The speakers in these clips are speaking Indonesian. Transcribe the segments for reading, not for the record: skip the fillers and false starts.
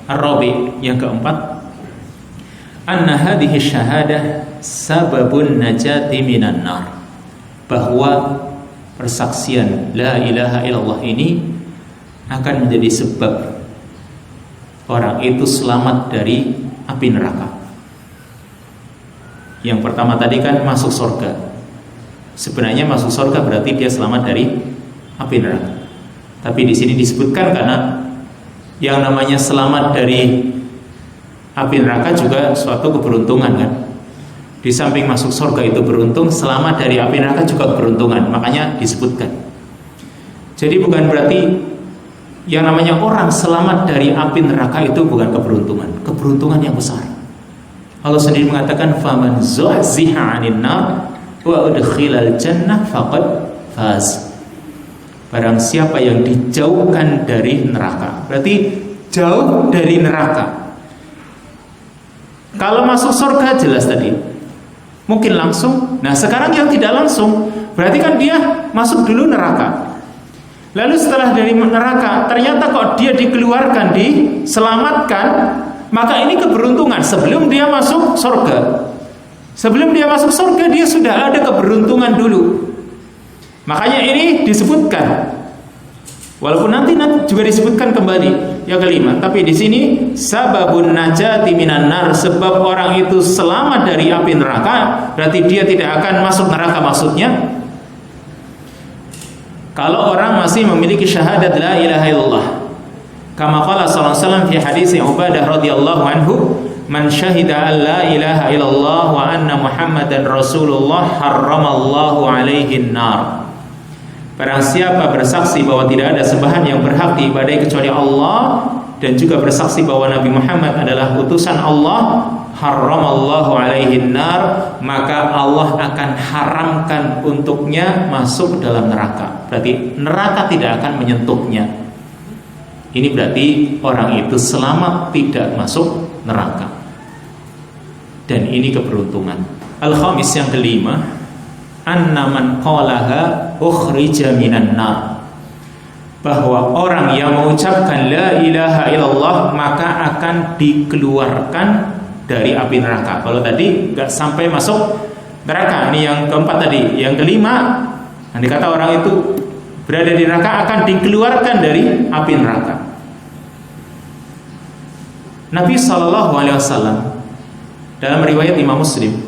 Ar-rabi, yang keempat, anna hadhihi syahadah sababun najati minan nar, bahwa persaksian la ilaha illallah ini akan menjadi sebab orang itu selamat dari api neraka. Yang pertama tadi kan masuk surga. Sebenarnya masuk surga berarti dia selamat dari api neraka. Tapi di sini disebutkan karena yang namanya selamat dari api neraka juga suatu keberuntungan kan. Di samping masuk surga itu beruntung, selamat dari api neraka juga keberuntungan. Makanya disebutkan. Jadi bukan berarti yang namanya orang selamat dari api neraka itu bukan keberuntungan, keberuntungan yang besar. Allah sendiri mengatakan faman zuhziha 'anil nar wa udkhilal jannah faqad faz. Barang siapa yang dijauhkan dari neraka, berarti jauh dari neraka. Kalau masuk surga jelas tadi, mungkin langsung. Nah sekarang yang tidak langsung, berarti kan dia masuk dulu neraka. Lalu setelah dari neraka, ternyata kok dia dikeluarkan, diselamatkan, maka ini keberuntungan. Sebelum dia masuk surga, sebelum dia masuk surga, dia sudah ada keberuntungan dulu. Makanya ini disebutkan, walaupun nanti juga disebutkan kembali yang kelima. Tapi di sini sababun najati minan nar, sebab orang itu selamat dari api neraka, berarti dia tidak akan masuk neraka. Maksudnya, kalau orang masih memiliki syahadat la ilaha illallah, kama qala sallallahu alaihi wasallam fi hadis Ubadah radhiyallahu anhu, man syahida an la ilaha illallah wa anna Muhammadan Rasulullah harramallahu alaihi nar. Barang siapa bersaksi bahwa tidak ada sembahan yang berhak diibadahi kecuali Allah, dan juga bersaksi bahwa Nabi Muhammad adalah utusan Allah, harramallahu alaihi nar, maka Allah akan haramkan untuknya masuk dalam neraka. Berarti neraka tidak akan menyentuhnya. Ini berarti orang itu selamat tidak masuk neraka. Dan ini keberuntungan. Al-khamis, yang kelima, anna man qalaha ukhrija minan nar, bahwa orang yang mengucapkan la ilaha illallah maka akan dikeluarkan dari api neraka. Kalau tadi nggak sampai masuk neraka, ini yang keempat tadi. Yang kelima, nanti kata orang itu berada di neraka akan dikeluarkan dari api neraka. Nabi SAW dalam riwayat Imam Muslim,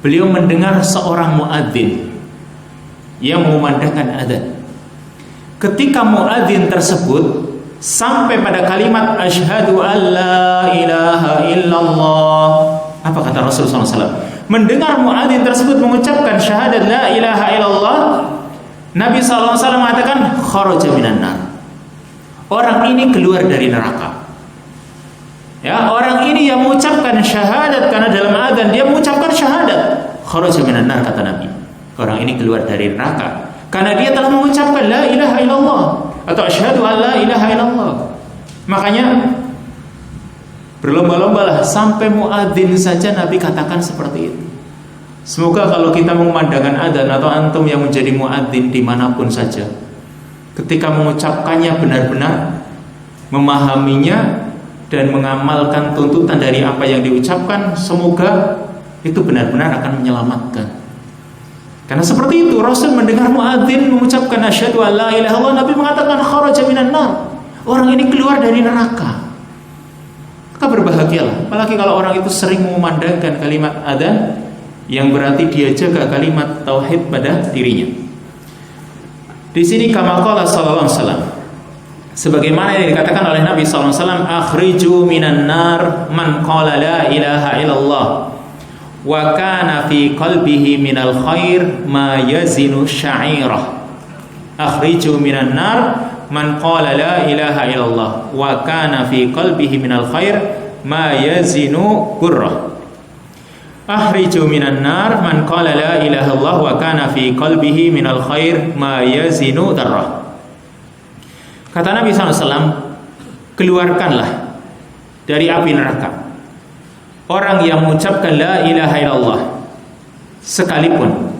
beliau mendengar seorang muadzin yang mengumandangkan adzan. Ketika muadzin tersebut sampai pada kalimat asyhadu alla ilaha illallah, apa kata Rasulullah SAW? Mendengar muadzin tersebut mengucapkan syahadat la ilaha illallah, Nabi SAW mengatakan kharaja minan nar, orang ini keluar dari neraka. Ya, orang ini yang mengucapkan syahadat, karena dalam adzan dia mengucapkan syahadat, kharaja minan nar, kata Nabi. Orang ini keluar dari neraka karena dia telah mengucapkan la ilaha illallah atau asyhadu an la ilaha illallah. Makanya berlomba-lombalah sampai muadzin saja Nabi katakan seperti itu. Semoga kalau kita mengumandangkan adzan atau antum yang menjadi muadzin dimanapun saja, ketika mengucapkannya benar-benar memahaminya dan mengamalkan tuntutan dari apa yang diucapkan, semoga itu benar-benar akan menyelamatkan. Karena seperti itu, Rasul mendengar muadzin mengucapkan asyhadu an la ilaha illallah, Nabi mengatakan kharaja minan nar, orang ini keluar dari neraka. Maka berbahagialah, apalagi kalau orang itu sering mengumandangkan kalimat adzan, yang berarti dia jaga kalimat tauhid pada dirinya. Di sini kama qala sallallahu alaihi wasallam, sebagaimana yang dikatakan oleh Nabi sallallahu alaihi wasallam, akhriju minan nar man qala la ilaha illallah wa kana fi qalbihi minal khair ma yazinu sya'irah. Akhriju minan nar man qala la ilaha illallah wa kana fi qalbihi minal khair ma yazinu qurrah. Akhriju minan nar man qala la ilaha illallah wa kana fi qalbihi minal khair ma yazinu darrah. Kata Nabi SAW, keluarkanlah dari api neraka orang yang mengucapkan la ilaha illallah, sekalipun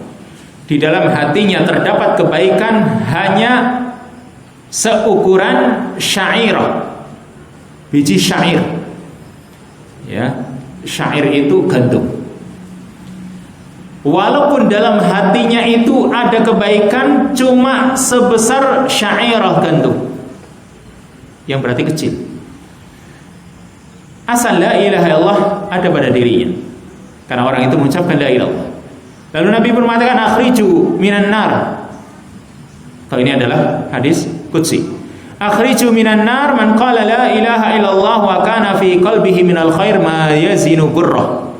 di dalam hatinya terdapat kebaikan hanya seukuran syairah. biji syair. Ya, syair itu gandum. Walaupun dalam hatinya itu ada kebaikan cuma sebesar syairah gandum, yang berarti kecil. Asal la ilaha illallah ada pada dirinya, karena orang itu mengucapkan la ilaha illallah. Lalu Nabi pun mengatakan akhriju minan nar. Kalau ini adalah hadis qudsi. Akhriju minan nar man qala la ilaha illallah wa kana fi qalbihi minal khair ma yazinu burrah.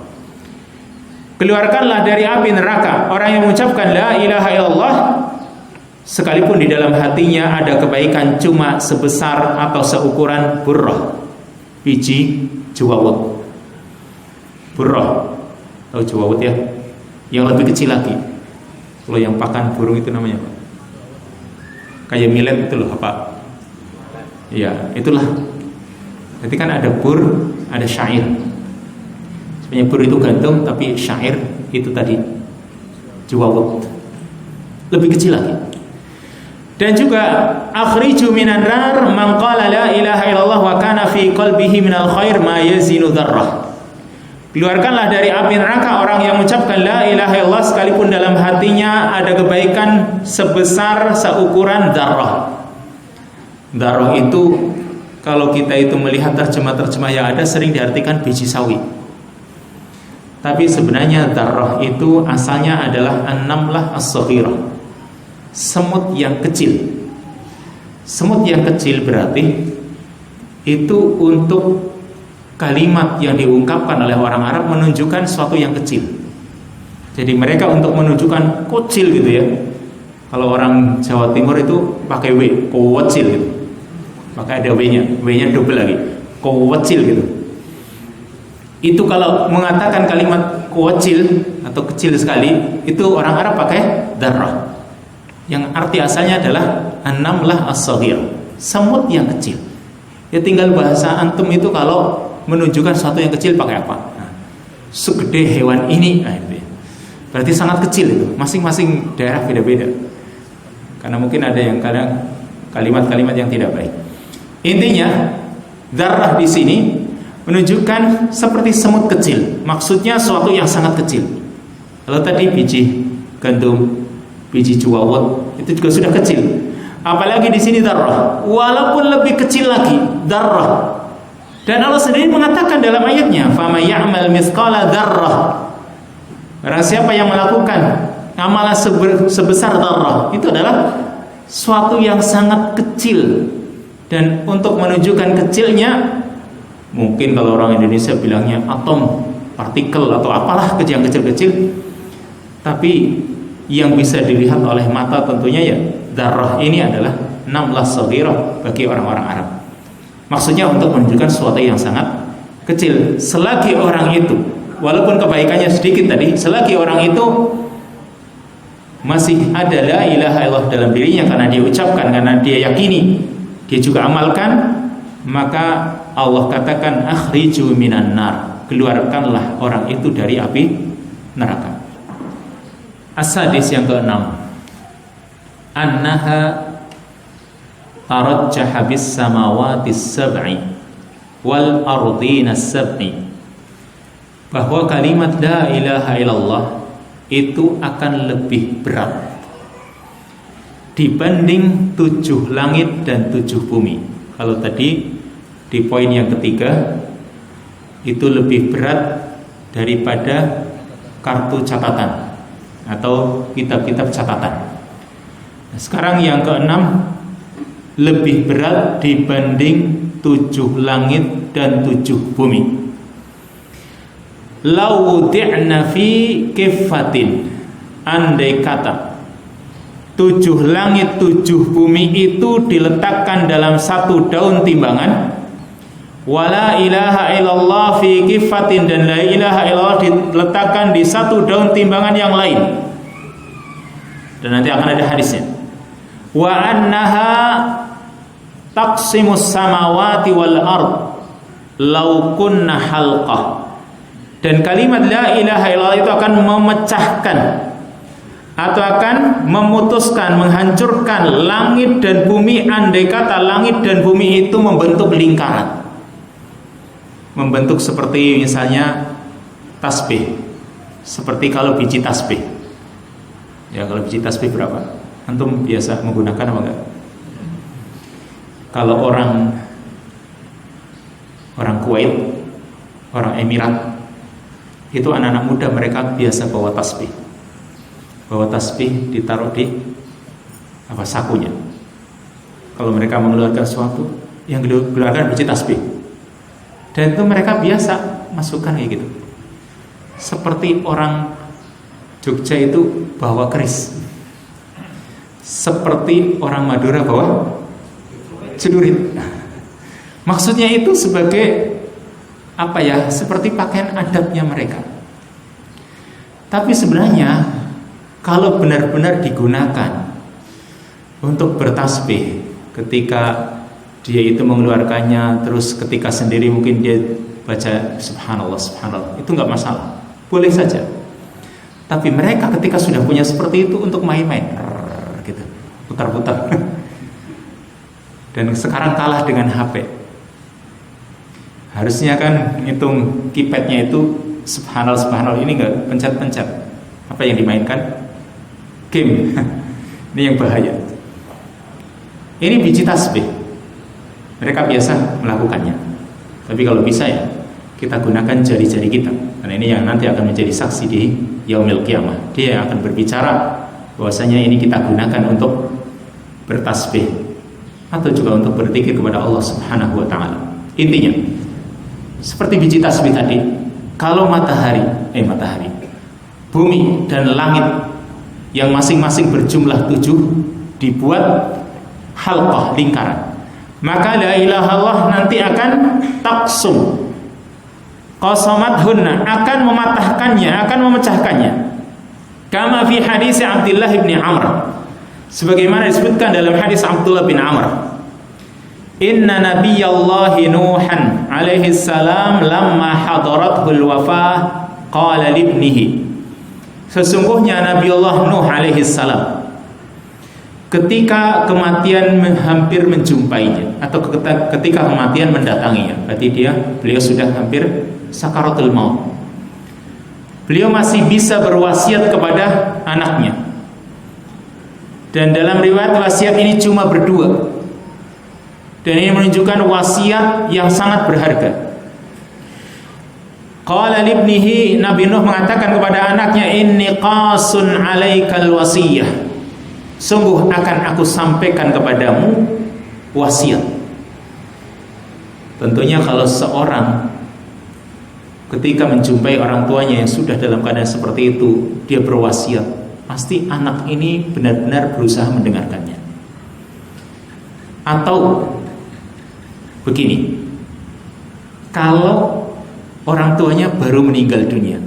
Keluarkanlah dari api neraka orang yang mengucapkan la ilaha illallah sekalipun di dalam hatinya ada kebaikan cuma sebesar atau seukuran burrah, biji jawawut. Burrah, tahu jawawut ya? Yang lebih kecil lagi. Kalau yang pakan burung itu namanya apa? Kayak millet itu loh, apa? Ya, itulah. Jadi kan ada bur, ada syair. Sebenarnya bur itu gandum, tapi syair itu tadi jawawut, lebih kecil lagi. Dan juga akhriju minan nar man qala la ilaha illallah wa kana fi qalbihi minal khair ma yazinu dzarrah. Keluarkanlah dari api neraka orang yang mengucapkan la ilaha illallah sekalipun dalam hatinya ada kebaikan sebesar seukuran dzarrah. Dzarrah itu kalau kita itu melihat terjemah-terjemah yang ada sering diartikan biji sawi. Tapi sebenarnya dzarrah itu asalnya adalah an-namlah as-saghirah, semut yang kecil. Semut yang kecil berarti itu untuk kalimat yang diungkapkan oleh orang Arab menunjukkan sesuatu yang kecil. Jadi mereka untuk menunjukkan kecil gitu ya. Kalau orang Jawa Timur itu pakai W, kecil gitu. Maka ada W-nya double lagi, kecil gitu. Itu kalau mengatakan kalimat kecil atau kecil sekali, itu orang Arab pakai dzarrah, yang arti asalnya adalah an-namlah as-saghir, semut yang kecil. Ya tinggal bahasa antum itu kalau menunjukkan sesuatu yang kecil pakai apa? Nah, segede hewan ini, nah, berarti sangat kecil itu. Masing-masing daerah beda-beda. Karena mungkin ada yang kadang kalimat-kalimat yang tidak baik. Intinya dzarrah di sini menunjukkan seperti semut kecil, maksudnya sesuatu yang sangat kecil. Kalau tadi biji gandum, biji jawawut itu juga sudah kecil. Apalagi di sini dzarrah, walaupun lebih kecil lagi dzarrah. Dan Allah sendiri mengatakan dalam ayatnya, "Faman ya'mal mithqala dzarrah." Barang siapa yang melakukan amalan sebesar dzarrah, itu adalah suatu yang sangat kecil. Dan untuk menunjukkan kecilnya, mungkin kalau orang Indonesia bilangnya atom, partikel atau apalah yang kecil-kecil, tapi yang bisa dilihat oleh mata tentunya ya dzarrah ini adalah namlah saghirah bagi orang-orang Arab. Maksudnya untuk menunjukkan sesuatu yang sangat kecil. Selagi orang itu, walaupun kebaikannya sedikit tadi, selagi orang itu masih ada la ilaha illallah dalam dirinya karena dia ucapkan, karena dia yakini, dia juga amalkan, maka Allah katakan akhriju minan nar, keluarkanlah orang itu dari api neraka. As-sadis yang ke-6, annaha tarajjaha bis samawati sab'i wal ardina sab'i, bahwa kalimat la ilaha illallah itu akan lebih berat dibanding 7 langit dan 7 bumi. Kalau tadi di poin yang ketiga itu lebih berat daripada kartu catatan atau kitab-kitab catatan. Nah, sekarang yang ke-6 lebih berat dibanding 7 langit dan 7 bumi. Lau di'na fi kifatin, andai kata 7 langit 7 bumi itu diletakkan dalam 1 daun timbangan, wala ilaha illallah fi kifatin, dan la ilaha illallah diletakkan di 1 daun timbangan yang lain, dan nanti akan ada hadisnya, wa annaha taqsimus samawati wal ard law kunna halqah, dan kalimat la ilaha illallah itu akan memecahkan atau akan memutuskan, menghancurkan langit dan bumi andai kata langit dan bumi itu membentuk lingkaran. membentuk seperti misalnya tasbih. Seperti kalau biji tasbih. Ya, kalau biji tasbih berapa? Antum biasa menggunakan apa enggak? Kalau orang Kuwait, orang Emirat, itu anak-anak muda mereka biasa bawa tasbih. Bawa tasbih ditaruh di sakunya. Kalau mereka mengeluarkan sesuatu, yang dikeluarkan biji tasbih. Dan itu mereka biasa masukkan kayak gitu. Seperti orang Jogja itu bawa keris, seperti orang Madura bawa celurit. Maksudnya itu sebagai seperti pakaian adatnya mereka. Tapi sebenarnya kalau benar-benar digunakan untuk bertasbih, ketika dia itu mengeluarkannya, terus ketika sendiri mungkin dia baca subhanallah, subhanallah, itu nggak masalah, boleh saja. Tapi mereka ketika sudah punya seperti itu untuk main-main, gitu, putar-putar. Dan sekarang kalah dengan HP. Harusnya kan ngitung keypadnya itu subhanallah, subhanallah, ini nggak pencet-pencet. Apa yang dimainkan? Game. Ini yang bahaya. Ini biji tasbih. Mereka biasa melakukannya. Tapi kalau bisa ya kita gunakan jari-jari kita. Karena ini yang nanti akan menjadi saksi di yaumil qiyamah. Dia yang akan berbicara bahwasanya ini kita gunakan untuk bertasbih atau juga untuk berzikir kepada Allah Subhanahu wa taala. Intinya seperti biji tasbih tadi, kalau matahari, bumi dan langit yang masing-masing berjumlah 7 dibuat halqah, lingkaran, maka la ilaha illallah nanti akan taksum, qasamathunna, akan mematahkannya, akan memecahkannya. Kama fi hadis Abdullah bin Amr, sebagaimana disebutkan dalam hadis Abdullah bin Amr, inna nabiyallahi Nuhan alaihi salam lamma hadarathul wafah qala libnihi, sesungguhnya Nabi Allah Nuh alaihi salam ketika kematian hampir menjumpainya atau ketika kematian mendatanginya, berarti beliau sudah hampir sakaratul maut, beliau masih bisa berwasiat kepada anaknya. Dan dalam riwayat wasiat ini cuma berdua. Dan ini menunjukkan wasiat yang sangat berharga. Qala libnihi, Nabi Nuh mengatakan kepada anaknya, inni qasun alaikal wasiyah, sungguh akan aku sampaikan kepadamu wasiat. Tentunya kalau seorang ketika menjumpai orang tuanya yang sudah dalam keadaan seperti itu, dia berwasiat, pasti anak ini benar-benar berusaha mendengarkannya. Atau begini, kalau orang tuanya baru meninggal dunia,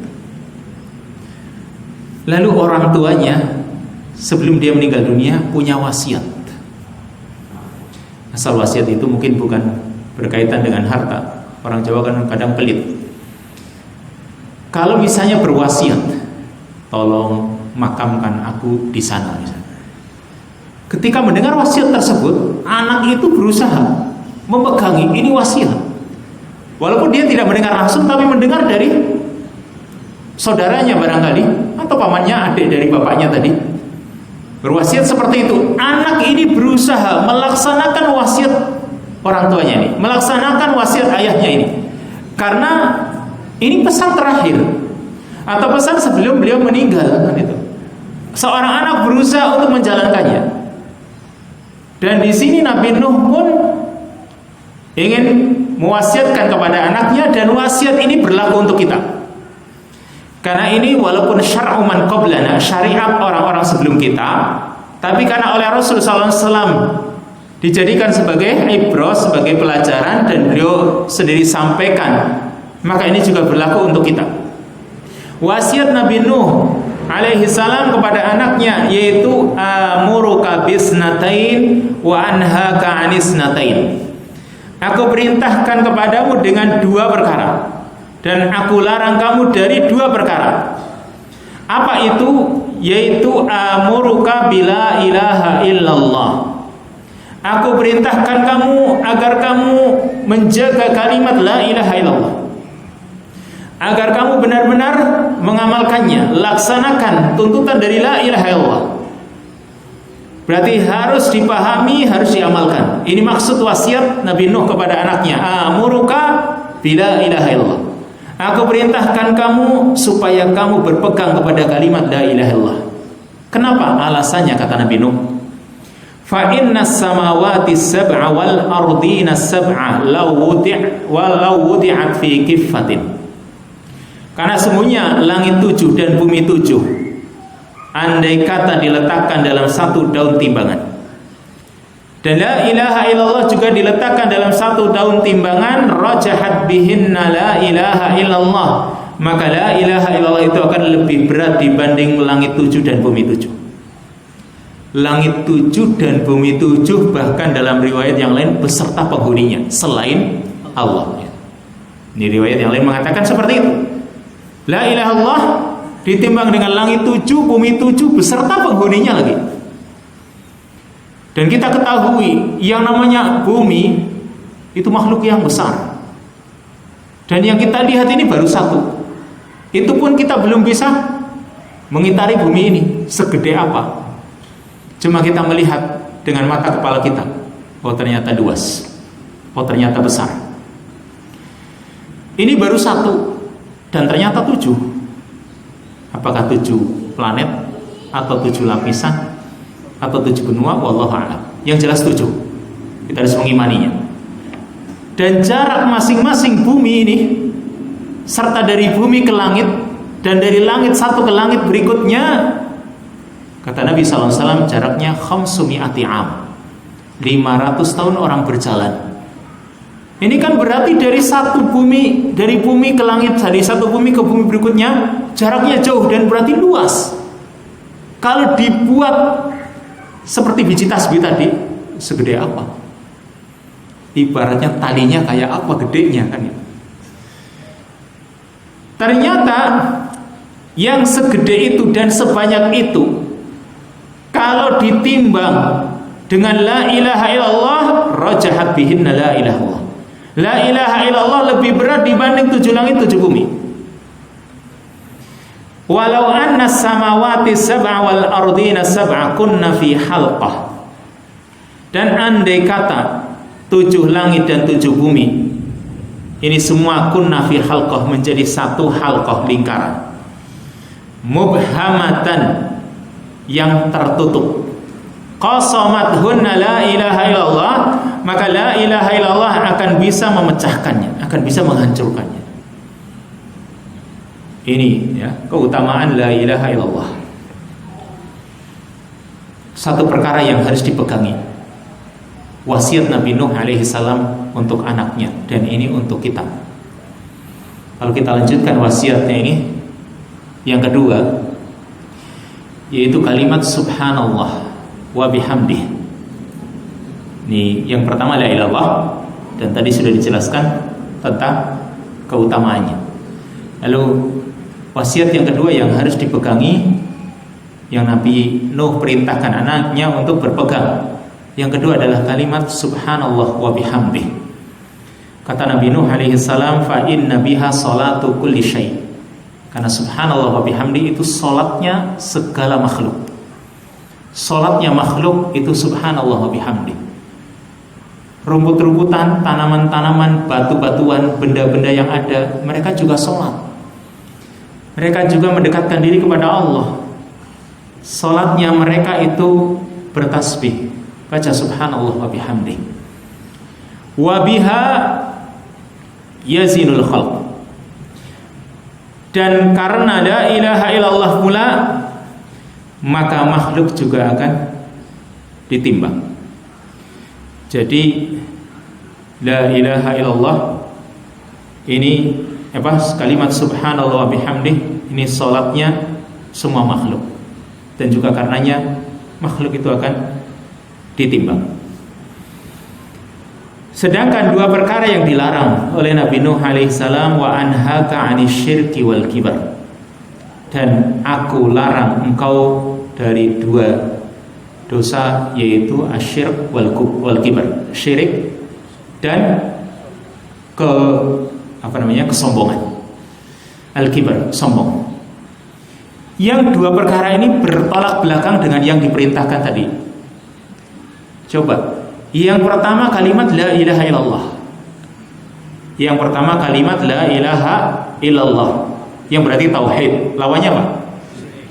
lalu orang tuanya sebelum dia meninggal dunia punya wasiat. Asal wasiat itu mungkin bukan berkaitan dengan harta. Orang Jawa kan kadang pelit. Kalau misalnya berwasiat, tolong makamkan aku di sana misalnya. Ketika mendengar wasiat tersebut, anak itu berusaha memegangi ini wasiat. Walaupun dia tidak mendengar langsung, tapi mendengar dari saudaranya barangkali, atau pamannya, adik dari bapaknya tadi berwasiat seperti itu. Anak ini berusaha melaksanakan wasiat orang tuanya ini, melaksanakan wasiat ayahnya ini, karena ini pesan terakhir atau pesan sebelum beliau meninggal kan itu. Seorang anak berusaha untuk menjalankannya. Dan di sini Nabi Nuh pun ingin mewasiatkan kepada anaknya, dan wasiat ini berlaku untuk kita. Karena ini walaupun syar'u man qablana, syariat orang-orang sebelum kita, tapi karena oleh Rasulullah SAW dijadikan sebagai ibrah, sebagai pelajaran, dan beliau sendiri sampaikan, maka ini juga berlaku untuk kita. Wasiat Nabi Nuh alaihi salam kepada anaknya yaitu amuruka bisnatain wa anhaka anisnatain. Aku perintahkan kepadamu dengan 2 perkara, dan aku larang kamu dari 2 perkara. Apa itu? Yaitu amuruka bila ilaha illallah. Aku perintahkan kamu agar kamu menjaga kalimat la ilaha illallah, agar kamu benar-benar mengamalkannya, laksanakan tuntutan dari la ilaha illallah. Berarti harus dipahami, harus diamalkan. Ini maksud wasiat Nabi Nuh kepada anaknya, amuruka bila ilaha illallah. Aku perintahkan kamu supaya kamu berpegang kepada kalimat la ilaha illallah. Kenapa? Alasannya kata Nabi Nuh, fa innas samawati sab'a wal ardina sab'a law wudi'at fi kiffatin. Karena semuanya langit 7 dan bumi 7, andai kata diletakkan dalam satu daun timbangan, dan la ilaha illallah juga diletakkan dalam satu daun timbangan, rajahat bihinna la ilaha illallah, maka la ilaha illallah itu akan lebih berat dibanding langit 7 dan bumi 7. Langit 7 dan bumi 7, bahkan dalam riwayat yang lain beserta penghuninya selain Allah. Ini riwayat yang lain mengatakan seperti itu. La ilaha illallah ditimbang dengan langit 7, bumi 7 beserta penghuninya lagi. Dan kita ketahui yang namanya bumi itu makhluk yang besar, dan yang kita lihat ini baru satu. Itu pun kita belum bisa mengitari bumi ini segede apa. Cuma kita melihat dengan mata kepala kita, oh ternyata luas, oh ternyata besar. Ini baru satu, dan ternyata 7. Apakah 7 planet, atau 7 lapisan, atau 7 benua, wallahu a'lam. Yang jelas 7. Kita harus mengimaninya. Dan jarak masing-masing bumi ini, serta dari bumi ke langit, dan dari langit satu ke langit berikutnya, kata Nabi SAW, jaraknya khamsumi'ati am, 500 tahun orang berjalan. Ini kan berarti dari satu bumi, dari bumi ke langit, dari satu bumi ke bumi berikutnya, jaraknya jauh dan berarti luas. Kalau dibuat seperti biji tasbih tadi, segede apa? Ibaratnya talinya kayak apa gedenya kan ya. Ternyata yang segede itu dan sebanyak itu, kalau ditimbang dengan la ilaha illallah, rajahat bihinna la ilaha illallah. La ilaha illallah lebih berat dibanding 7 langit 7 bumi. Walau anna samawati sab'a wal ardina sab'a kunna fi halqah. Dan andai kata 7 langit dan 7 bumi ini semua kunna fi halqah, menjadi satu halqah, lingkaran mubhamatan, yang tertutup, qasamathunna la ilaha illallah, maka la ilaha illallah akan bisa memecahkannya, akan bisa menghancurkannya. Ini ya keutamaan la ilaha illallah. Satu perkara yang harus dipegangi, wasiat Nabi Nuh alaihi salam untuk anaknya, dan ini untuk kita. Kalau kita lanjutkan wasiatnya ini, yang kedua yaitu kalimat subhanallah wa bihamdih. Ini yang pertama la ilaha illallah, dan tadi sudah dijelaskan tentang keutamaannya. Lalu wasiat yang kedua yang harus dipegangi, yang Nabi Nuh perintahkan anaknya untuk berpegang, yang kedua adalah kalimat subhanallah wa bihamdih. Kata Nabi Nuh alaihi salam, fa inna biha salatu kulli syai'. Karena subhanallah wa bihamdi itu salatnya segala makhluk. Salatnya makhluk itu subhanallah wa bihamdi. Rumput-rumputan, tanaman-tanaman, batu-batuan, benda-benda yang ada, mereka juga salat. Mereka juga mendekatkan diri kepada Allah. Salatnya mereka itu bertasbih, baca subhanallah wa bihamdi. Wa biha yazinul khalq. Dan karena la ilaha illallah pula, maka makhluk juga akan ditimbang. Jadi la ilaha illallah ini kalimat subhanallah wa bihamdih, ini salatnya semua makhluk, dan juga karenanya makhluk itu akan ditimbang. Sedangkan dua perkara yang dilarang oleh Nabi Nuh alaihissalam, wa anhaka 'anil syirki wal kibar, dan aku larang engkau dari dua dosa yaitu asyirk wal kibar, syirik dan kesombongan. Al-kibar, sombong. Yang dua perkara ini bertolak belakang dengan yang diperintahkan tadi. Coba, yang pertama kalimat la ilaha illallah. Yang pertama kalimat la ilaha illallah, yang berarti tauhid. Lawannya apa?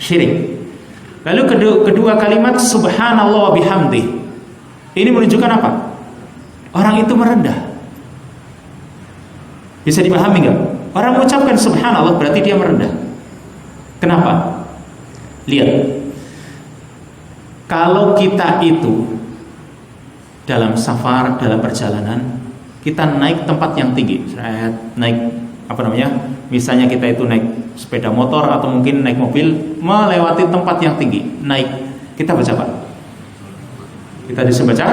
Syirik. Lalu kedua kalimat subhanallah wa bihamdi. Ini menunjukkan apa? Orang itu merendah. Bisa dipahami enggak? Orang mengucapkan subhanallah berarti dia merendah. Kenapa? Lihat. Kalau kita itu dalam safar, dalam perjalanan, kita naik tempat yang tinggi, naik misalnya kita itu naik sepeda motor atau mungkin naik mobil, melewati tempat yang tinggi, naik, kita baca apa? Kita bisa baca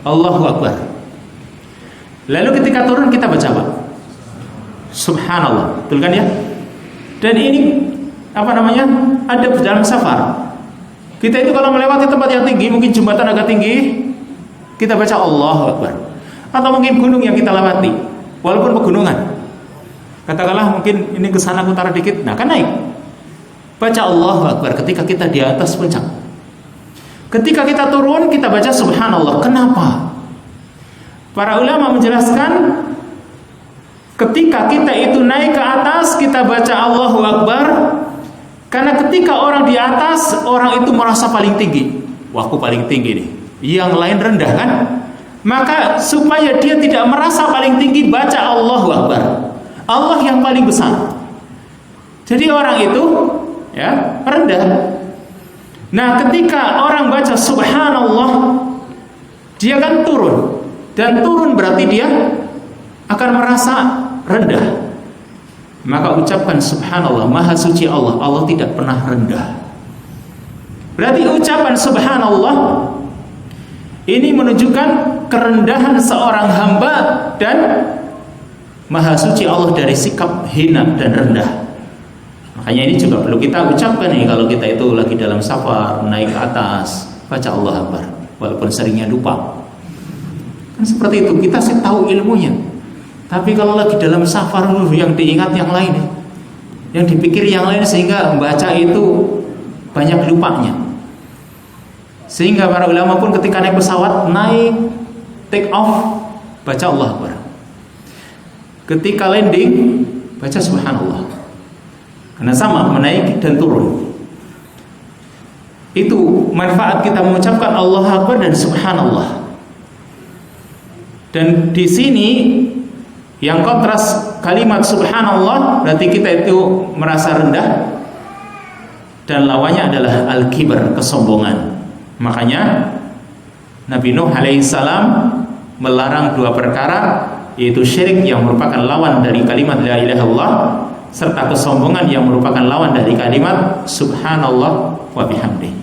Allahu Akbar. Lalu ketika turun kita baca apa? Subhanallah, betul kan ya? Dan ini ada dalam safar. Kita itu kalau melewati tempat yang tinggi, mungkin jembatan agak tinggi, kita baca Allahu Akbar. Atau mungkin gunung yang kita lewati, walaupun pegunungan, katakanlah mungkin ini kesana utara dikit, nah kan naik, baca Allahu Akbar ketika kita di atas puncak. Ketika kita turun kita baca subhanallah. Kenapa? Para ulama menjelaskan, ketika kita itu naik ke atas kita baca Allahu Akbar, karena ketika orang di atas, orang itu merasa paling tinggi. Wah, aku paling tinggi nih, yang lain rendah kan? Maka supaya dia tidak merasa paling tinggi, baca Allahu Akbar, Allah yang paling besar. Jadi orang itu ya rendah. Nah, ketika orang baca subhanallah, dia kan turun. Dan turun berarti dia akan merasa rendah. Maka ucapkan subhanallah, maha suci Allah, Allah tidak pernah rendah. Berarti ucapan subhanallah ini menunjukkan kerendahan seorang hamba dan maha suci Allah dari sikap hina dan rendah. Makanya ini juga perlu kita ucapkan nih, kalau kita itu lagi dalam safar, naik ke atas, baca Allah Akbar, walaupun seringnya lupa. Kan seperti itu, kita sih tahu ilmunya. Tapi kalau lagi dalam safar, yang diingat yang lain, yang dipikir yang lain, sehingga membaca itu banyak lupanya. Sehingga para ulama pun ketika naik pesawat, naik, take off, baca Allah Akbar. Ketika landing, baca subhanallah. Karena sama, menaiki dan turun. Itu manfaat kita mengucapkan Allah Akbar dan subhanallah. Dan di sini yang kontras kalimat subhanallah berarti kita itu merasa rendah, dan lawannya adalah al-kibar, kesombongan. Makanya Nabi Nuh alaihissalam melarang dua perkara, yaitu syirik yang merupakan lawan dari kalimat la ilaha illallah, serta kesombongan yang merupakan lawan dari kalimat subhanallah wa bihamdih.